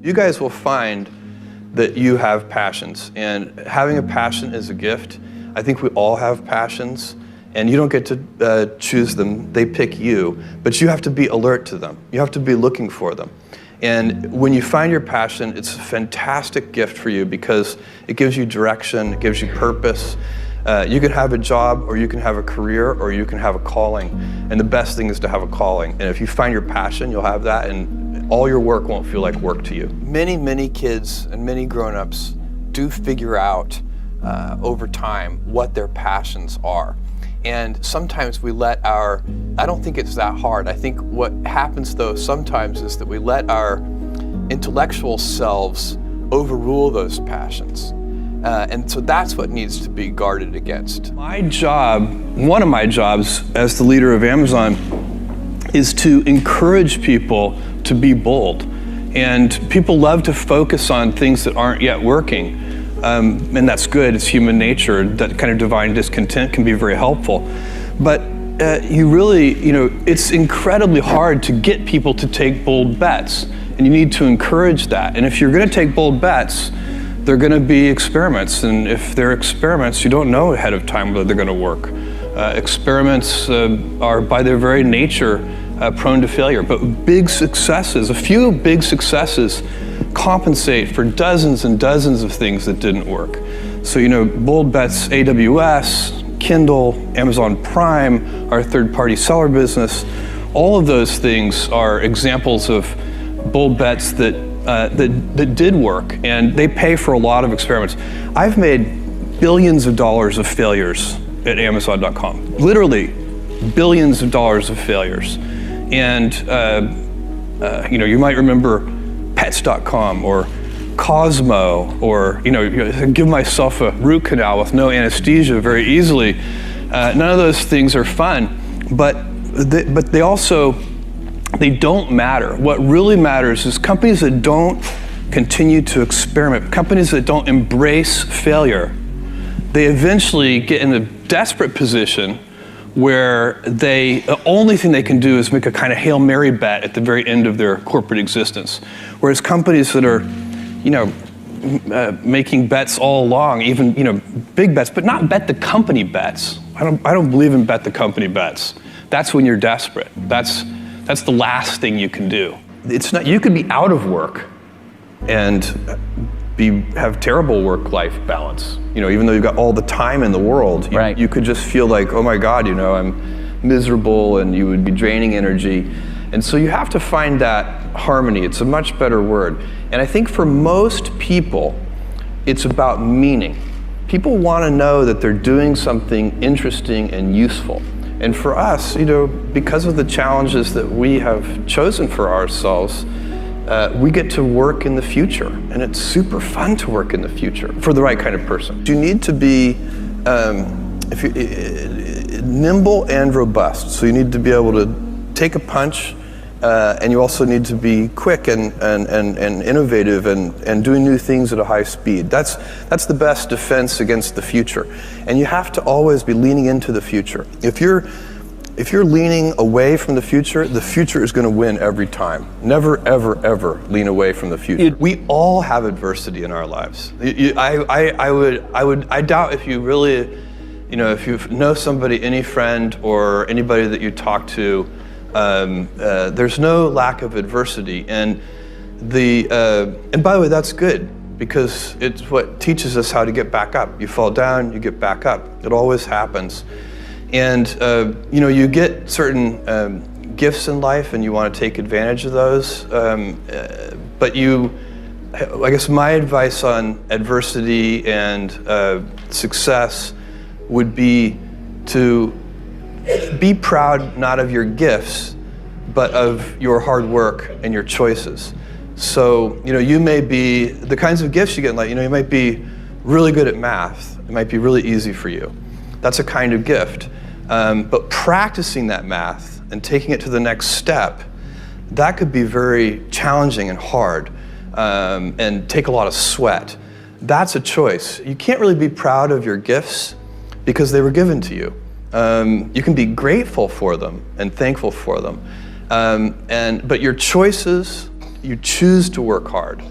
You guys will find that you have passions, and having a passion is a gift. I think we all have passions, and you don't get to choose them. They pick you, but you have to be alert to them. You have to be looking for them. And when you find your passion, it's a fantastic gift for you because it gives you direction, it gives you purpose. You can have a job, or you can have a career, or you can have a calling. And the best thing is to have a calling. And if you find your passion, you'll have that, and all your work won't feel like work to you. Many kids and many grown-ups do figure out over time what their passions are. And sometimes we let I don't think it's that hard. I think what happens though sometimes is that we let our intellectual selves overrule those passions. And so that's what needs to be guarded against. My job, one of my jobs as the leader of Amazon, is to encourage people to be bold. And people love to focus on things that aren't yet working. And that's good, it's human nature. That kind of divine discontent can be very helpful. But it's incredibly hard to get people to take bold bets. And you need to encourage that. And if you're gonna take bold bets, they're gonna be experiments. And if they're experiments, you don't know ahead of time whether they're gonna work. Experiments are by their very nature prone to failure, but a few big successes compensate for dozens and dozens of things that didn't work. So, bold bets, AWS, Kindle, Amazon Prime, our third-party seller business, all of those things are examples of bold bets that did work, and they pay for a lot of experiments. I've made billions of dollars of failures at Amazon.com, literally billions of dollars of failures. And you might remember Pets.com or Cosmo, or give myself a root canal with no anesthesia very easily. None of those things are fun, but they don't matter. What really matters is companies that don't continue to experiment, companies that don't embrace failure. They eventually get in a desperate position where the only thing they can do is make a kind of Hail Mary bet at the very end of their corporate existence. Whereas companies that are, making bets all along, even, big bets, but not bet the company bets. I don't believe in bet the company bets. That's when you're desperate. That's the last thing you can do. It's not, you could be out of work and have terrible work-life balance. Even though you've got all the time in the world, right. You could just feel like, oh my God, I'm miserable, and you would be draining energy. And so you have to find that harmony. It's a much better word. And I think for most people, it's about meaning. People want to know that they're doing something interesting and useful. And for us, because of the challenges that we have chosen for ourselves, we get to work in the future, and it's super fun to work in the future for the right kind of person. You need to be nimble and robust. So you need to be able to take a punch, and you also need to be quick and innovative and doing new things at a high speed. That's the best defense against the future. And you have to always be leaning into the future. If you're leaning away from the future is going to win every time. Never, ever, ever lean away from the future. We all have adversity in our lives. I doubt if you really, if you know somebody, any friend or anybody that you talk to, there's no lack of adversity. And by the way, that's good, because it's what teaches us how to get back up. You fall down, you get back up. It always happens. And you get certain gifts in life, and you want to take advantage of those. But I guess my advice on adversity and success would be to be proud not of your gifts, but of your hard work and your choices. So you may be the kinds of gifts you get in life. You might be really good at math. It might be really easy for you. That's a kind of gift. But practicing that math and taking it to the next step, that could be very challenging and hard, and take a lot of sweat. That's a choice. You can't really be proud of your gifts because they were given to you. You can be grateful for them and thankful for them. But your choices you choose to work hard.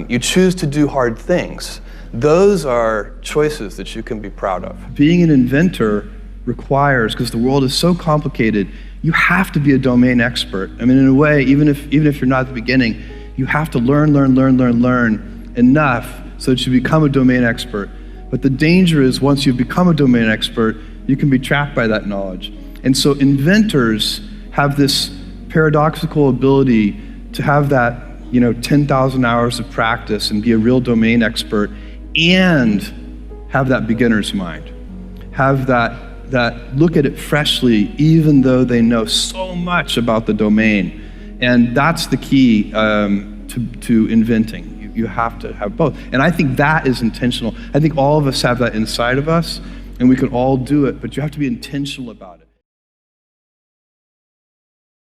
You choose to do hard things. Those are choices that you can be proud of. Being an inventor requires, because the world is so complicated, you have to be a domain expert. I mean, in a way, even if you're not at the beginning, you have to learn enough so that you become a domain expert. But the danger is once you've become a domain expert, you can be trapped by that knowledge. And so inventors have this paradoxical ability to have that 10,000 hours of practice and be a real domain expert and have that beginner's mind. Have that look at it freshly, even though they know so much about the domain. And that's the key to inventing. You have to have both. And I think that is intentional. I think all of us have that inside of us, and we can all do it, but you have to be intentional about it.